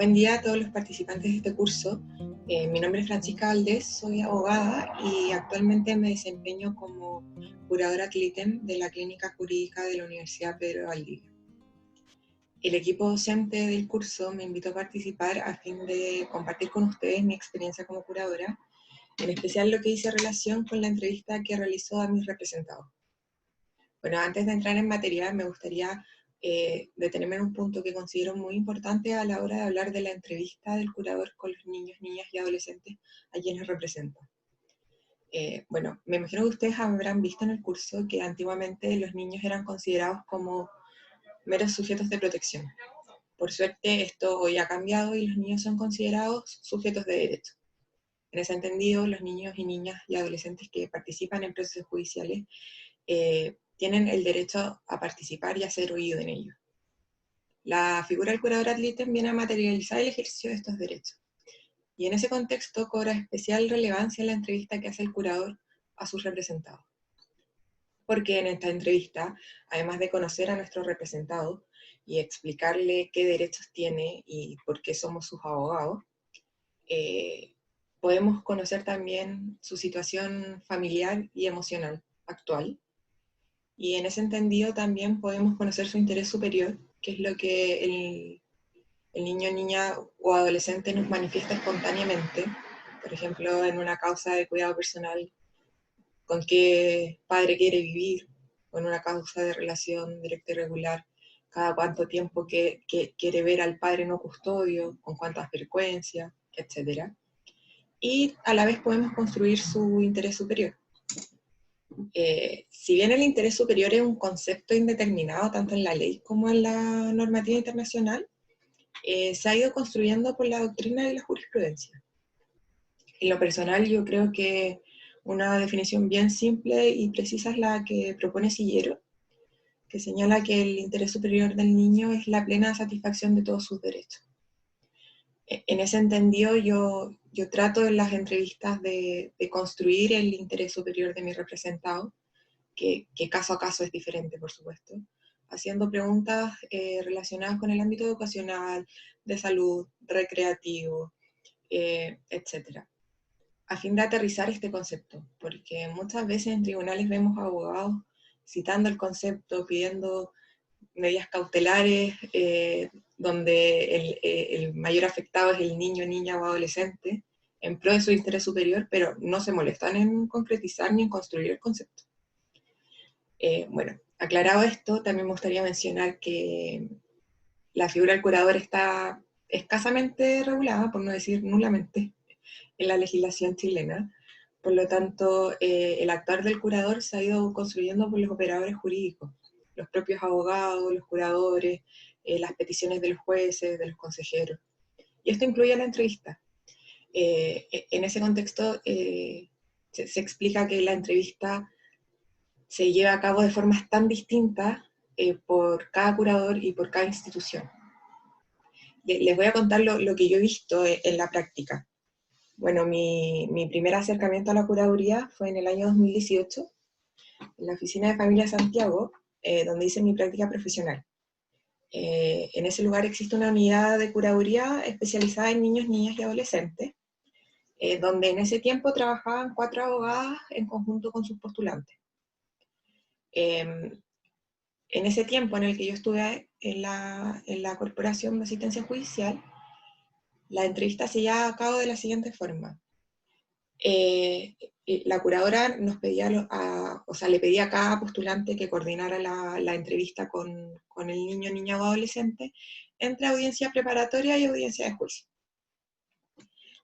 Buen día a todos los participantes de este curso. Mi nombre es Francisca Valdés, soy abogada y actualmente me desempeño como curadora ad litem de la Clínica Jurídica de la Universidad Pedro de Valdivia. El equipo docente del curso me invitó a participar a fin de compartir con ustedes mi experiencia como curadora, en especial lo que hice en relación con la entrevista que realizó a mis representados. Bueno, antes de entrar en materia, me gustaría detenerme en un punto que considero muy importante a la hora de hablar de la entrevista del curador con los niños, niñas y adolescentes a quienes representa. Bueno, me imagino que ustedes habrán visto en el curso que antiguamente los niños eran considerados como meros sujetos de protección. Por suerte esto hoy ha cambiado y los niños son considerados sujetos de derecho. En ese entendido, los niños y niñas y adolescentes que participan en procesos judiciales tienen el derecho a participar y a ser oído en ellos. La figura del curador ad litem viene a materializar el ejercicio de estos derechos. Y en ese contexto cobra especial relevancia la entrevista que hace el curador a sus representados. Porque en esta entrevista, además de conocer a nuestro representado y explicarle qué derechos tiene y por qué somos sus abogados, podemos conocer también su situación familiar y emocional actual. Y en ese entendido también podemos conocer su interés superior, que es lo que el niño, niña o adolescente nos manifiesta espontáneamente. Por ejemplo, en una causa de cuidado personal, con qué padre quiere vivir, o en una causa de relación directa y regular, cada cuánto tiempo que quiere ver al padre no custodio, con cuánta frecuencia, etc. Y a la vez podemos construir su interés superior. Si bien el interés superior es un concepto indeterminado tanto en la ley como en la normativa internacional, se ha ido construyendo por la doctrina y la jurisprudencia. En lo personal, yo creo que una definición bien simple y precisa es la que propone Sillero, que señala que el interés superior del niño es la plena satisfacción de todos sus derechos. En ese entendido, yo trato en las entrevistas de construir el interés superior de mi representado, que caso a caso es diferente, por supuesto, haciendo preguntas relacionadas con el ámbito educacional, de salud, recreativo, etc., a fin de aterrizar este concepto, porque muchas veces en tribunales vemos abogados citando el concepto, pidiendo medidas cautelares, donde el mayor afectado es el niño, niña o adolescente, en pro de su interés superior, pero no se molestan en concretizar ni en construir el concepto. Bueno, aclarado esto, también me gustaría mencionar que la figura del curador está escasamente regulada, por no decir nulamente, en la legislación chilena. Por lo tanto, el actuar del curador se ha ido construyendo por los operadores jurídicos, los propios abogados, los curadores, las peticiones de los jueces, de los consejeros. Y esto incluye la entrevista. En ese contexto, se explica que la entrevista se lleva a cabo de formas tan distintas por cada curador y por cada institución. Les voy a contar lo que yo he visto en la práctica. Bueno, mi primer acercamiento a la curaduría fue en el año 2018, en la Oficina de Familia Santiago, donde hice mi práctica profesional. En ese lugar existe una unidad de curaduría especializada en niños, niñas y adolescentes, donde en ese tiempo trabajaban 4 abogadas en conjunto con sus postulantes. En ese tiempo en el que yo estuve en la Corporación de Asistencia Judicial, la entrevista se llevaba a cabo de la siguiente forma. La curadora nos pedía, le pedía a cada postulante que coordinara la entrevista con el niño, niña o adolescente entre audiencia preparatoria y audiencia de juicio.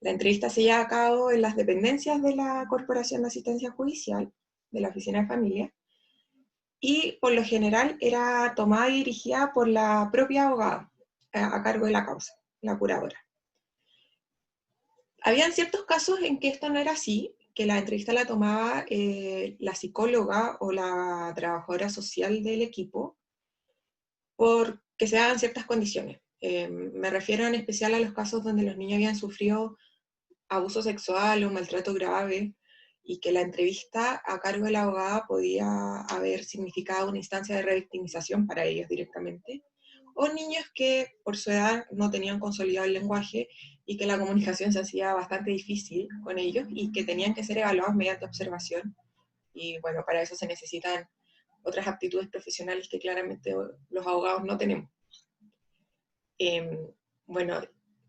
La entrevista se lleva a cabo en las dependencias de la Corporación de Asistencia Judicial, de la Oficina de Familia, y por lo general era tomada y dirigida por la propia abogada a cargo de la causa, la curadora. Habían ciertos casos en que esto no era así, que la entrevista la tomaba la psicóloga o la trabajadora social del equipo, porque se daban ciertas condiciones. Me refiero en especial a los casos donde los niños habían sufrido abuso sexual o maltrato grave, y que la entrevista a cargo de la abogada podía haber significado una instancia de revictimización para ellos directamente, o niños que por su edad no tenían consolidado el lenguaje y que la comunicación se hacía bastante difícil con ellos y que tenían que ser evaluados mediante observación. Y bueno, para eso se necesitan otras aptitudes profesionales que claramente los abogados no tenemos. Bueno,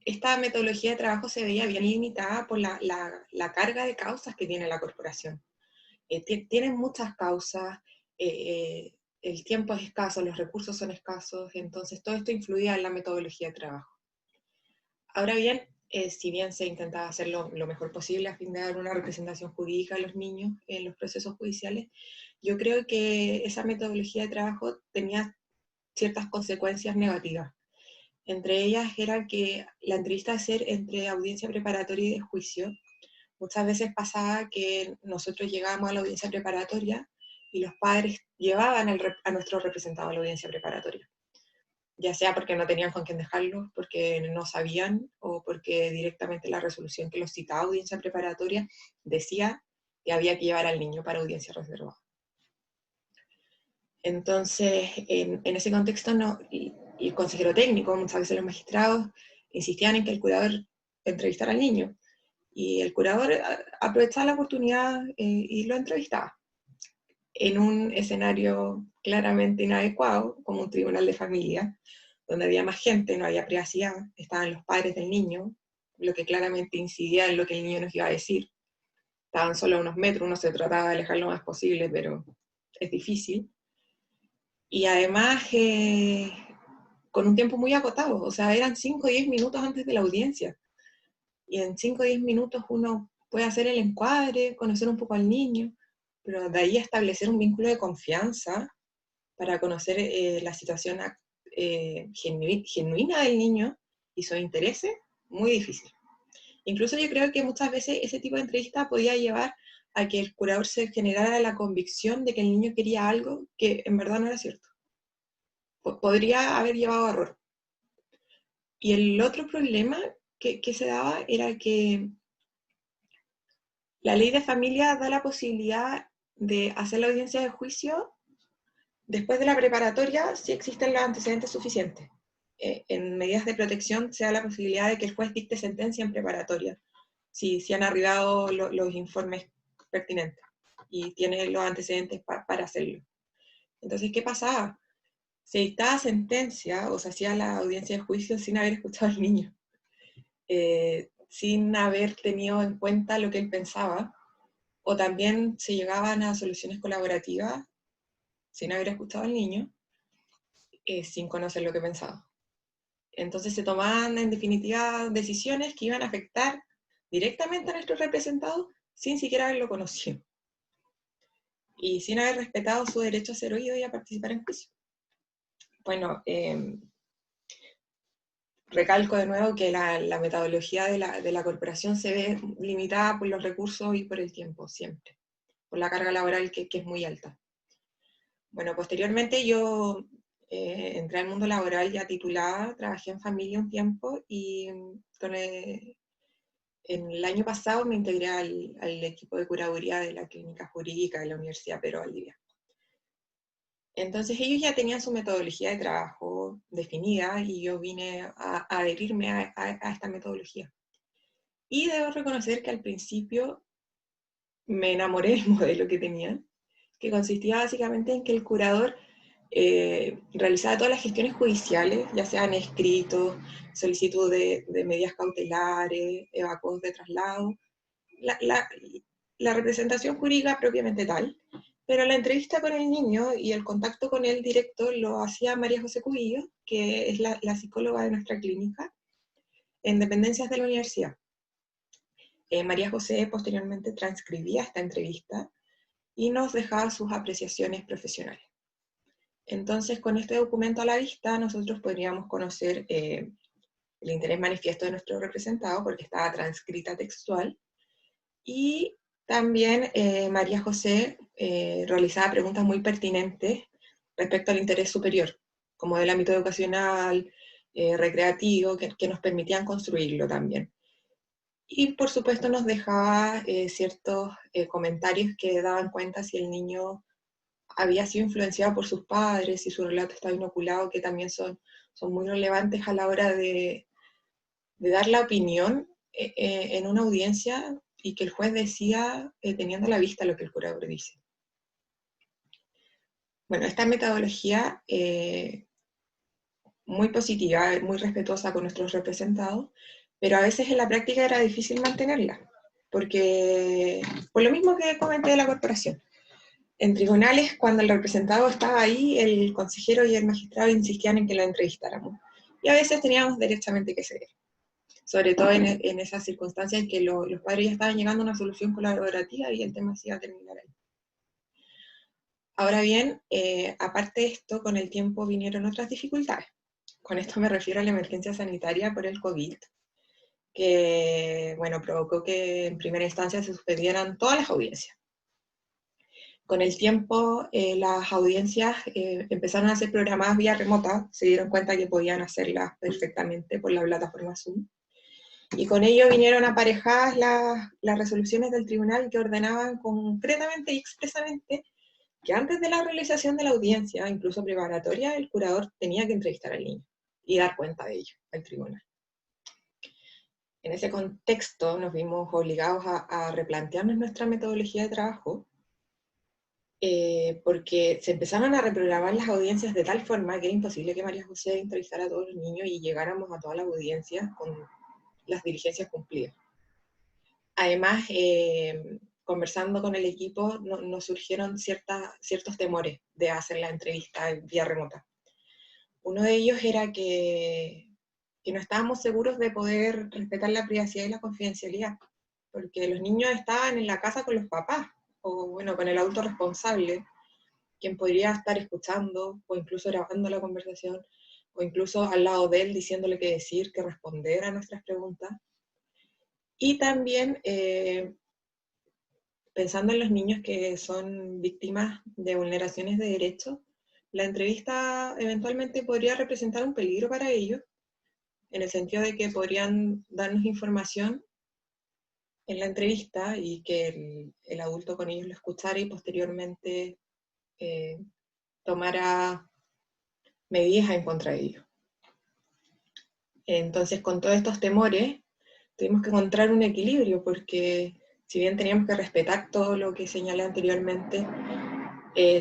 esta metodología de trabajo se veía bien limitada por la carga de causas que tiene la corporación. Tienen muchas causas, el tiempo es escaso, los recursos son escasos, entonces todo esto influía en la metodología de trabajo. Ahora bien, si bien se intentaba hacerlo lo mejor posible a fin de dar una representación jurídica a los niños en los procesos judiciales, yo creo que esa metodología de trabajo tenía ciertas consecuencias negativas. Entre ellas era que la entrevista a hacer entre audiencia preparatoria y de juicio, muchas veces pasaba que nosotros llegábamos a la audiencia preparatoria y los padres llevaban a nuestro representado a la audiencia preparatoria, ya sea porque no tenían con quién dejarlo, porque no sabían, o porque directamente la resolución que los citaba a audiencia preparatoria decía que había que llevar al niño para audiencia reservada. Entonces, en ese contexto, y el consejero técnico, muchas veces los magistrados, insistían en que el curador entrevistara al niño, y el curador aprovechaba la oportunidad y lo entrevistaba en un escenario claramente inadecuado, como un tribunal de familia, donde había más gente, no había privacidad, estaban los padres del niño, lo que claramente incidía en lo que el niño nos iba a decir. Estaban solo a unos metros, uno se trataba de alejar lo más posible, pero es difícil. Y además, con un tiempo muy acotado, o sea, eran 5 o 10 minutos antes de la audiencia. Y en 5 o 10 minutos uno puede hacer el encuadre, conocer un poco al niño, pero de ahí establecer un vínculo de confianza para conocer la situación genuina del niño y sus intereses, muy difícil. Incluso yo creo que muchas veces ese tipo de entrevista podía llevar a que el curador se generara la convicción de que el niño quería algo que en verdad no era cierto. Podría haber llevado a error. Y el otro problema que se daba era que la ley de familia da la posibilidad de hacer la audiencia de juicio después de la preparatoria si existen los antecedentes suficientes. En medidas de protección se da la posibilidad de que el juez dicte sentencia en preparatoria, si han arribado los informes pertinentes y tiene los antecedentes para hacerlo. Entonces, ¿qué pasaba? Se dictaba sentencia o se hacía la audiencia de juicio sin haber escuchado al niño, sin haber tenido en cuenta lo que él pensaba, o también se llegaban a soluciones colaborativas sin haber escuchado al niño, sin conocer lo que pensaba. Entonces se tomaban en definitiva decisiones que iban a afectar directamente a nuestros representados sin siquiera haberlo conocido. Y sin haber respetado su derecho a ser oído y a participar en juicio. Bueno, recalco de nuevo que la metodología de la corporación se ve limitada por los recursos y por el tiempo, siempre. Por la carga laboral que es muy alta. Bueno, posteriormente yo entré al mundo laboral ya titulada, trabajé en familia un tiempo y en el año pasado me integré al equipo de curaduría de la clínica jurídica de la Universidad Pedro Valdivia. Entonces ellos ya tenían su metodología de trabajo definida y yo vine a adherirme a esta metodología. Y debo reconocer que al principio me enamoré del modelo que tenían, que consistía básicamente en que el curador realizaba todas las gestiones judiciales, ya sean escritos, solicitud de medidas cautelares, evacuos de traslado, la representación jurídica propiamente tal, pero la entrevista con el niño y el contacto con él directo lo hacía María José Cubillo, que es la psicóloga de nuestra clínica, en dependencias de la universidad. María José posteriormente transcribía esta entrevista y nos dejaba sus apreciaciones profesionales. Entonces, con este documento a la vista, nosotros podríamos conocer el interés manifiesto de nuestro representado, porque estaba transcrita textual, y también María José realizaba preguntas muy pertinentes respecto al interés superior, como del ámbito educacional, recreativo, que nos permitían construirlo también. Y por supuesto nos dejaba ciertos comentarios que daban cuenta si el niño había sido influenciado por sus padres, si su relato estaba inoculado, que también son muy relevantes a la hora de dar la opinión en una audiencia y que el juez decida teniendo a la vista lo que el curador dice. Bueno, esta metodología muy positiva, muy respetuosa con nuestros representados, pero a veces en la práctica era difícil mantenerla, porque por lo mismo que comenté de la corporación. En tribunales, cuando el representado estaba ahí, el consejero y el magistrado insistían en que lo entrevistáramos. Y a veces teníamos derechamente que ceder. Sobre todo en esas circunstancias en que los padres ya estaban llegando a una solución colaborativa y el tema se iba a terminar ahí. Ahora bien, aparte de esto, con el tiempo vinieron otras dificultades. Con esto me refiero a la emergencia sanitaria por el COVID, que bueno, provocó que en primera instancia se suspendieran todas las audiencias. Con el tiempo, las audiencias empezaron a ser programadas vía remota, se dieron cuenta que podían hacerlas perfectamente por la plataforma Zoom. Y con ello vinieron aparejadas las resoluciones del tribunal que ordenaban concretamente y expresamente que antes de la realización de la audiencia, incluso preparatoria, el curador tenía que entrevistar al niño y dar cuenta de ello al tribunal. En ese contexto nos vimos obligados a replantearnos nuestra metodología de trabajo, porque se empezaron a reprogramar las audiencias de tal forma que era imposible que María José entrevistara a todos los niños y llegáramos a todas las audiencias con las diligencias cumplidas. Además, conversando con el equipo, nos surgieron ciertos temores de hacer la entrevista vía remota. Uno de ellos era que no estábamos seguros de poder respetar la privacidad y la confidencialidad, porque los niños estaban en la casa con los papás, o bueno, con el adulto responsable, quien podría estar escuchando, o incluso grabando la conversación, o incluso al lado de él diciéndole qué decir, qué responder a nuestras preguntas. Y también pensando en los niños que son víctimas de vulneraciones de derechos, la entrevista eventualmente podría representar un peligro para ellos, en el sentido de que podrían darnos información en la entrevista y que el adulto con ellos lo escuchara y posteriormente tomara medidas en contra de ellos. Entonces, con todos estos temores, tuvimos que encontrar un equilibrio, porque si bien teníamos que respetar todo lo que señalé anteriormente,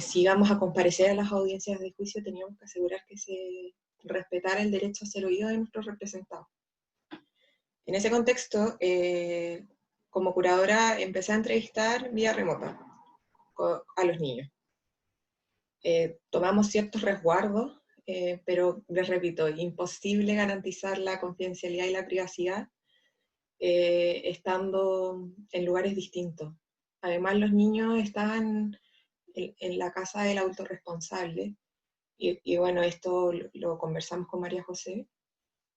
si íbamos a comparecer a las audiencias de juicio, teníamos que asegurar que se respetara el derecho a ser oído de nuestros representados. En ese contexto, como curadora, empecé a entrevistar vía remota a los niños. Tomamos ciertos resguardos, pero les repito, imposible garantizar la confidencialidad y la privacidad estando en lugares distintos. Además, los niños estaban en la casa del adulto responsable, y bueno, esto lo conversamos con María José.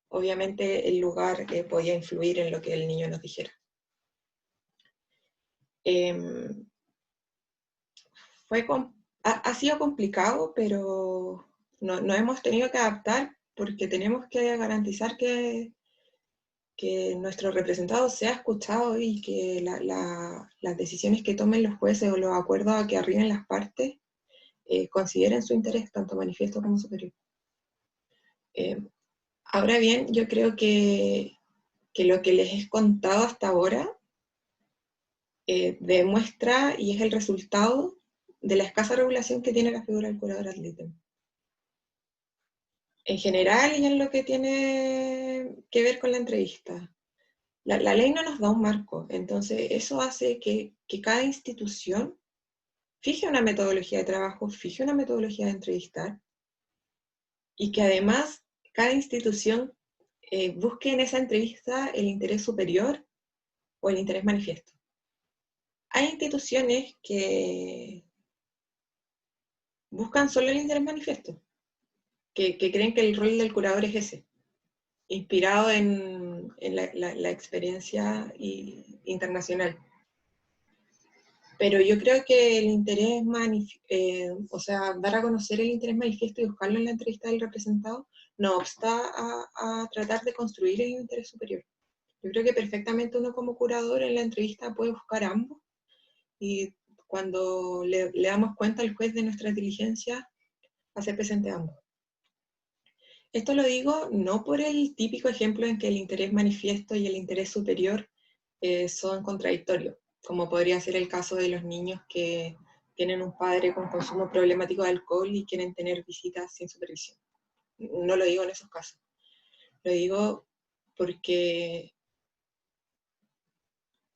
Obviamente el lugar podía influir en lo que el niño nos dijera. Ha sido complicado, pero nos hemos tenido que adaptar porque tenemos que garantizar que nuestro representado sea escuchado y que las decisiones que tomen los jueces o los acuerdos a que arriben las partes consideren su interés, tanto manifiesto como superior. Ahora bien, yo creo que lo que les he contado hasta ahora demuestra y es el resultado de la escasa regulación que tiene la figura del curador ad litem. En general y en lo que tiene que ver con la entrevista. La ley no nos da un marco, entonces eso hace que cada institución fije una metodología de trabajo, fije una metodología de entrevistar, y que además cada institución busque en esa entrevista el interés superior o el interés manifiesto. Hay instituciones que buscan solo el interés manifiesto, que creen que el rol del curador es ese, inspirado en la experiencia internacional. Pero yo creo que el interés, dar a conocer el interés manifiesto y buscarlo en la entrevista del representado, no obsta a tratar de construir el interés superior. Yo creo que perfectamente uno como curador en la entrevista puede buscar ambos y cuando le damos cuenta al juez de nuestra diligencia, hacer presente a ambos. Esto lo digo no por el típico ejemplo en que el interés manifiesto y el interés superior son contradictorios, como podría ser el caso de los niños que tienen un padre con consumo problemático de alcohol y quieren tener visitas sin supervisión. No lo digo en esos casos. Lo digo porque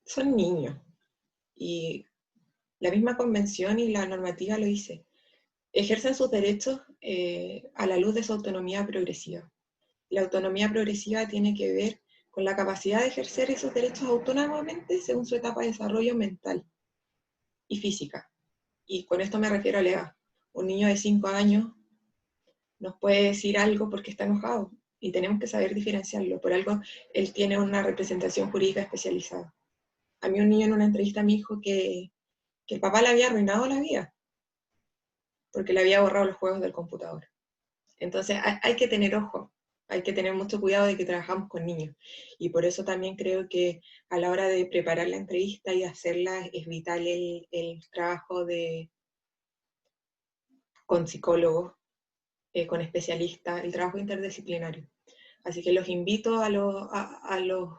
son niños y la misma convención y la normativa lo dice. Ejercen sus derechos a la luz de su autonomía progresiva. La autonomía progresiva tiene que ver con la capacidad de ejercer esos derechos autónomamente según su etapa de desarrollo mental y física. Y con esto me refiero a la edad. Un niño de 5 años nos puede decir algo porque está enojado y tenemos que saber diferenciarlo. Por algo, él tiene una representación jurídica especializada. A mí un niño en una entrevista me dijo que el papá le había arruinado la vida porque le había borrado los juegos del computador. Entonces hay que tener ojo, hay que tener mucho cuidado de que trabajamos con niños. Y por eso también creo que a la hora de preparar la entrevista y hacerla es vital el trabajo con psicólogos, con especialistas, el trabajo interdisciplinario. Así que los invito a los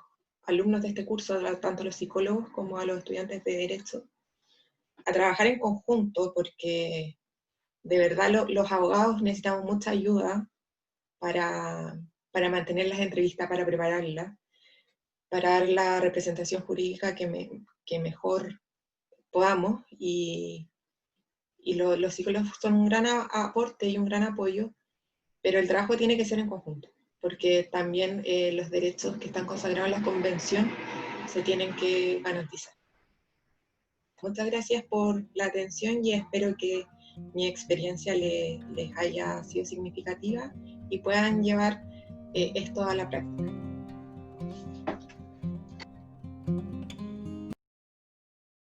alumnos de este curso, tanto a los psicólogos como a los estudiantes de Derecho, a trabajar en conjunto porque de verdad los abogados necesitamos mucha ayuda para mantener las entrevistas, para prepararlas, para dar la representación jurídica que mejor podamos. Y los psicólogos son un gran aporte y un gran apoyo, pero el trabajo tiene que ser en conjunto, porque también los derechos que están consagrados en la Convención se tienen que garantizar. Muchas gracias por la atención y espero que mi experiencia les haya sido significativa y puedan llevar esto a la práctica.